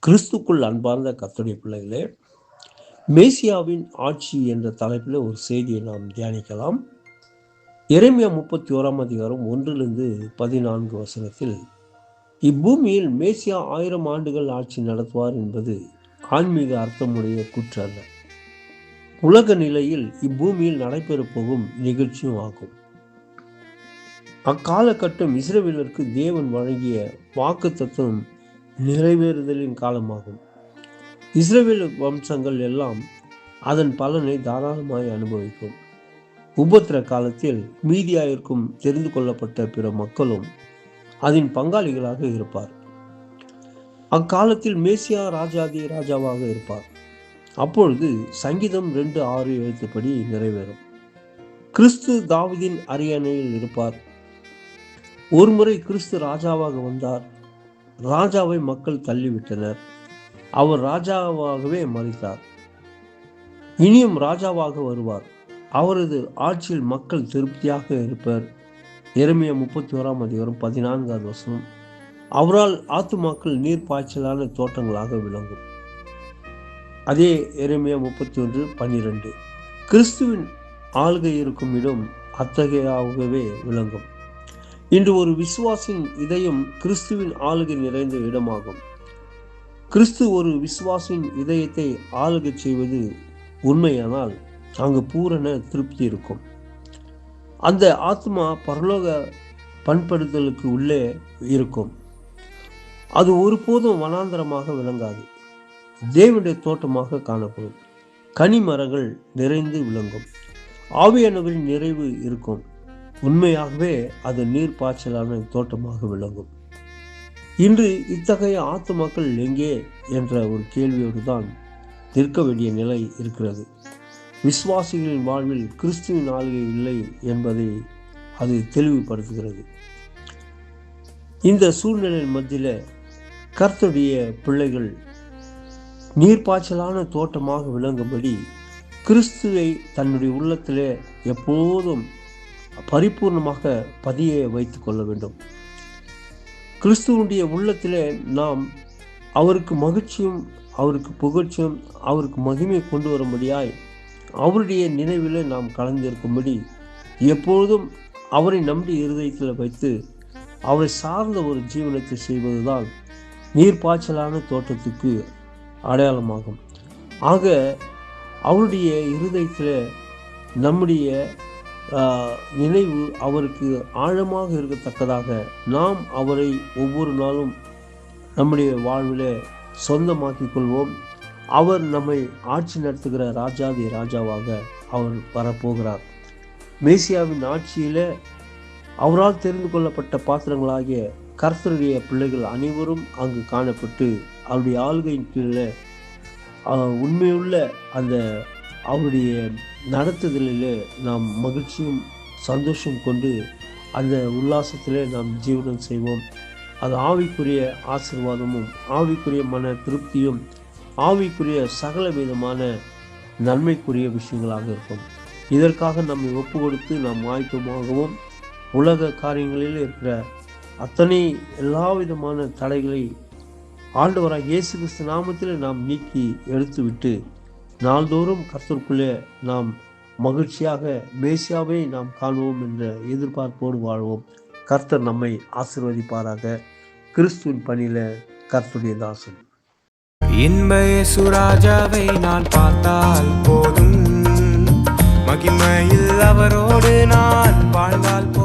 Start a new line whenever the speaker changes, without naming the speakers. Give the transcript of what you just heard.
கிறிஸ்துக்குள் அன்பார்ந்த கர்த்தருடைய பிள்ளைகளே, மேசியாவின் ஆட்சி என்ற தலைப்பில் ஒரு செய்தியை நாம் தியானிக்கலாம். எரேமியா 31 1 14 வசனத்தில், இப்பூமியில் மேசியா 1000 ஆண்டுகள் ஆட்சி நடத்துவார் என்பது ஆன்மீக அர்த்தமுடைய கூற்று அல்ல, உலக நிலையில் இப்பூமியில் நடைபெறப் போகும் நிகழ்ச்சியும் ஆகும். அக்காலகட்டம் இஸ்ரவேலருக்கு தேவன் வழங்கிய வாக்குத்தத்தம் நிறைவேறுதலின் காலமாகும். இஸ்ரவேல் வம்சங்கள் எல்லாம் அதன் பலனை தாராளமாய் அனுபவிக்கும். உபத்திர காலத்தில் மீதியாயிருக்கும் தெரிந்து கொள்ளப்பட்ட பிற மக்களும் அதன் பங்காளிகளாக இருப்பார். அக்காலத்தில் மேசியா ராஜாதி ராஜாவாக இருப்பார். அப்பொழுது சங்கீதம் 2:6 எழுத்துப்படி நிறைவேறும். கிறிஸ்து தாவீதின் அரியணையில் இருப்பார். ஒருமுறை கிறிஸ்து ராஜாவாக வந்தார். ராஜாவை மக்கள் தள்ளிவிட்டனர். அவர் ராஜாவாகவே மரித்தார். இனியும் ராஜாவாக வருவார். அவரது ஆட்சியில் மக்கள் திருப்தியாக இருப்பர். எரேமியா 31:14 வசனம். அவரால் ஆத்துமாக்கள் நீர் பாய்ச்சலான தோட்டங்களாக விளங்கும். அதே எரேமியா 31:12. கிறிஸ்துவின் ஆளுகை இருக்கும் இடம் அத்தகையாகவே விளங்கும். இன்று ஒரு விசுவாசின் இதயம் கிறிஸ்துவின் ஆளுகை நிறைந்த இடமாகும். கிறிஸ்து ஒரு விசுவாசின் இதயத்தை ஆளுகை செய்வது உண்மையானால் அங்கு பூரண திருப்தி இருக்கும். அந்த ஆத்மா பரலோக பண்படுத்தலுக்கு உள்ளே இருக்கும். அது ஒருபோதும் வனாந்தரமாக விளங்காது. தேவனுடைய தோட்டமாக காணப்படும். கனி மரங்கள் நிறைந்து விளங்கும். ஆவியானவரின் நிறைவு இருக்கும். உண்மையாகவே அது நீர் பாய்ச்சலான தோட்டமாக விளங்கும். இன்று இத்தகைய ஆத்துமாக்கள் எங்கே என்ற ஒரு கேள்வியோடு தான் நிற்க வேண்டிய நிலை இருக்கிறது. விசுவாசிகளின் வாழ்வில் கிறிஸ்துவின் ஆளுகை இல்லை என்பதை அது தெளிவுபடுத்துகிறது. இந்த சூழ்நிலையின் மத்தியில் கர்த்தருடைய பிள்ளைகள் நீர்ப்பாய்ச்சலான தோட்டமாக விளங்கும்படி கிறிஸ்துவை தன்னுடைய உள்ளத்திலே எப்போதும் பரிபூர்ணமாக பதிய வைத்துக் கொள்ள வேண்டும். கிறிஸ்துவனுடைய உள்ளத்திலே நாம் அவருக்கு மகிழ்ச்சியும் அவருக்கு புகழ்ச்சியும் அவருக்கு மகிமை கொண்டு வரும்படியாய் அவருடைய நினைவில் நாம் கலந்திருக்கும்படி எப்பொழுதும் அவரை நம்பி இருதயத்தில் வைத்து அவரை சார்ந்த ஒரு ஜீவனத்தை செய்வதுதான் நீர்ப்பாய்ச்சலான தோட்டத்துக்கு அடையாளமாகும். ஆக அவருடைய இருதயத்தில் நம்முடைய நினைவு அவருக்கு ஆழமாக இருக்கத்தக்கதாக நாம் அவரை ஒவ்வொரு நாளும் நம்முடைய வாழ்வில் சொந்தமாக்கிக் கொள்வோம். அவர் நம்மை ஆட்சி நடத்துகிற ராஜாதி ராஜாவாக அவர் வரப்போகிறார். மேசியாவின் ஆட்சியில் அவரால் தெரிந்து கொள்ளப்பட்ட பாத்திரங்களாகிய கர்த்தருடைய பிள்ளைகள் அனைவரும் அங்கு காணப்பட்டு அவருடைய ஆளுகையின் கீழே உண்மையுள்ள அந்த அவருடைய நடத்துதலில் நாம் மகிழ்ச்சியும் சந்தோஷம் கொண்டு அந்த உல்லாசத்திலே நாம் ஜீவனம் செய்வோம். அது ஆவிக்குரிய ஆசீர்வாதமும் ஆவிக்குரிய மன திருப்தியும் ஆவிக்குரிய சகல விதமான நன்மைக்குரிய விஷயங்களாக இருக்கும். இதற்காக நம்மை ஒப்பு கொடுத்து நாம் ஆயத்தமாகவும் உலக காரியங்களில் இருக்கிற அத்தனை எல்லா விதமான தடைகளை ஆண்டவராக இயேசு கிறிஸ்து நாமத்தில் நாம் நீக்கி எடுத்துவிட்டு நாள்தோறும் கர்த்தருக்குள்ளே நாம் மகிழ்ச்சியாக மேசியாவை நாம் காணுவோம் என்ற எதிர்பார்ப்போடு வாழ்வோம். கர்த்தர் நம்மை ஆசீர்வதிப்பாராக. கிறிஸ்துவின் பணியில கர்த்தருடைய தாசன்.
இன்ப இயேசு ராஜாவை நான் பார்த்தால் போதும், மகிமையில் அவரோடு நான் வாழ்ந்தால் போதும்.